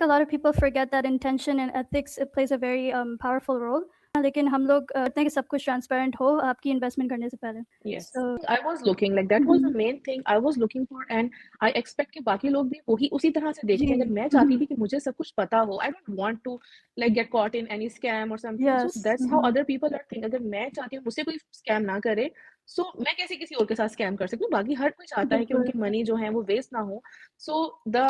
A lot of people forget that intention and ethics it plays a very powerful role. लेकिन हम लोग कहते हैं कि सब कुछ ट्रांसपेरेंट हो आपकी इन्वेस्टमेंट करने से पहले। Yes. So I was looking like that was the main thing I was looking for and I expect कि बाकी लोग भी वही उसी तरह से देखें। जी। अगर मैं चाहती थी कि मुझे सब कुछ पता हो, I don't want to like get caught in any scam or something. So yes. that's how other people are think. अगर मैं चाहती हूँ मुझसे कोई स्कैम ना करे, so मैं कैसे किसी और के साथ स्कैम कर सकती हूँ? बाकी हर कोई चाहता है कि बिल्कुल। उनकी मनी जो है वो वेस्ट ना हो। So the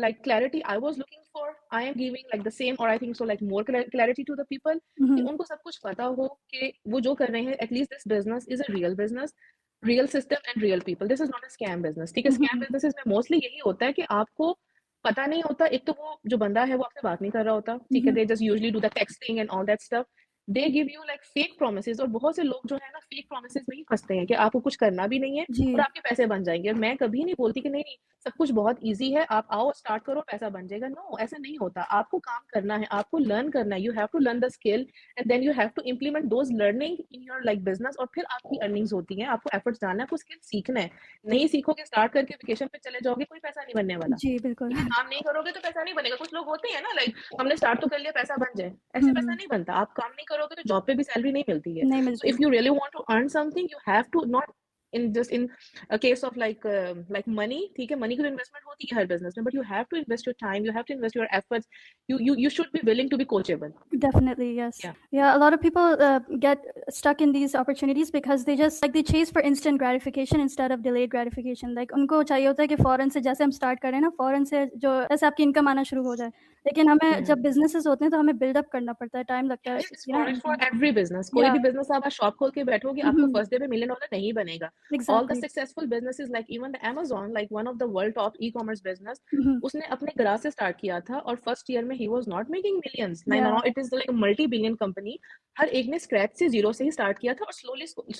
like clarity I was looking for, I am giving like the same or I think so like more clarity to the people कि उनको सब कुछ पता हो कि वो जो कर रहे हैं at least this business is a real business, real system and real people. This is not a scam business. ठीक है, स्कैम बिजनेसेस में मोस्टली यही होता है कि आपको पता नहीं होता। एक तो वो जो बंदा है वो आपसे बात नहीं कर रहा होता, ठीक है, they just usually do the texting and all that stuff. They give you like fake promises और बहुत से लोग जो है ना फेक प्रोमिसेस में ही फंसते हैं कि आपको कुछ करना भी नहीं है और जी। आपके पैसे बन जाएंगे। और मैं कभी नहीं बोलती कि नहीं नहीं सब कुछ बहुत ईजी है, आप आओ स्टार्ट करो पैसा बन जाएगा। नो, ऐसा नहीं होता। आपको काम करना है, आपको लर्न करना है। You have to learn the skill and then you have to implement those learning in your like business और फिर आपकी अर्निंग्स होती हैं। आपको एफर्ट्स डालना है, आपको स्किल सीखना है। नहीं सीखोगे, स्टार्ट करके वेकेशन पे चले जाओगे, कोई पैसा नहीं बनने वाला। जी, बिल्कुल। ठीक है, काम नहीं करोगे तो पैसा नहीं बनेगा। कुछ लोग होते हैं ना लाइक हमने स्टार्ट तो कर लिया पैसा बन जाए, ऐसे पैसा हुँ, नहीं बनता। आप काम नहीं करोगे तो जॉब पे भी सैलरी नहीं मिलती है। नहीं सो मिलती। If you really want to earn something you have to not in just in a case of like money, ठीक है, मनी की इन्वेस्टमेंट होती है हर बिजनेस में, but you have to invest your time, you have to invest your efforts, you should be willing to be coachable. Definitely, yes. Yeah. Yeah, a lot of people get stuck in these opportunities because they just like they chase for instant gratification instead of delayed gratification. Like उनको चाहिए होता है कि फ़ौरन से जैसे हम start करें ना, फ़ौरन से जो ऐसे आपकी इनकम आना शुरू हो जाए। लेकिन हमें Yeah. जब बिज़नेसेस होते हैं तो हमें बिल्ड अप करना पड़ता है, टाइम लगता है, It's you know. for every business. कोई या भी बिजनेस आप शॉप खोल के बैठोगे, आपको फर्स्ट डे पे $1 million नहीं बनेगा। All the exactly. successful businesses like even the Amazon, like one of the world top e-commerce business, हुँ, उसने अपने गराज से स्टार्ट किया था और फर्स्ट ईयर में he was not making millions. या Now it is like a multi-billion company. हर एक ने स्क्रैच से जीरो से ही स्टार्ट किया था और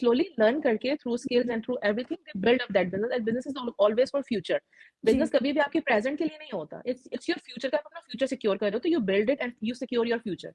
slowly लर्न करके through skills and through everything they build up that business. And business is always for future. जी, बिजनेस कभी भी आपके प्रेजेंट के लिए नहीं होता। It's your future का, आप अपना फ्यूचर सिक्योर कर रहे हो तो you build it and you secure your future.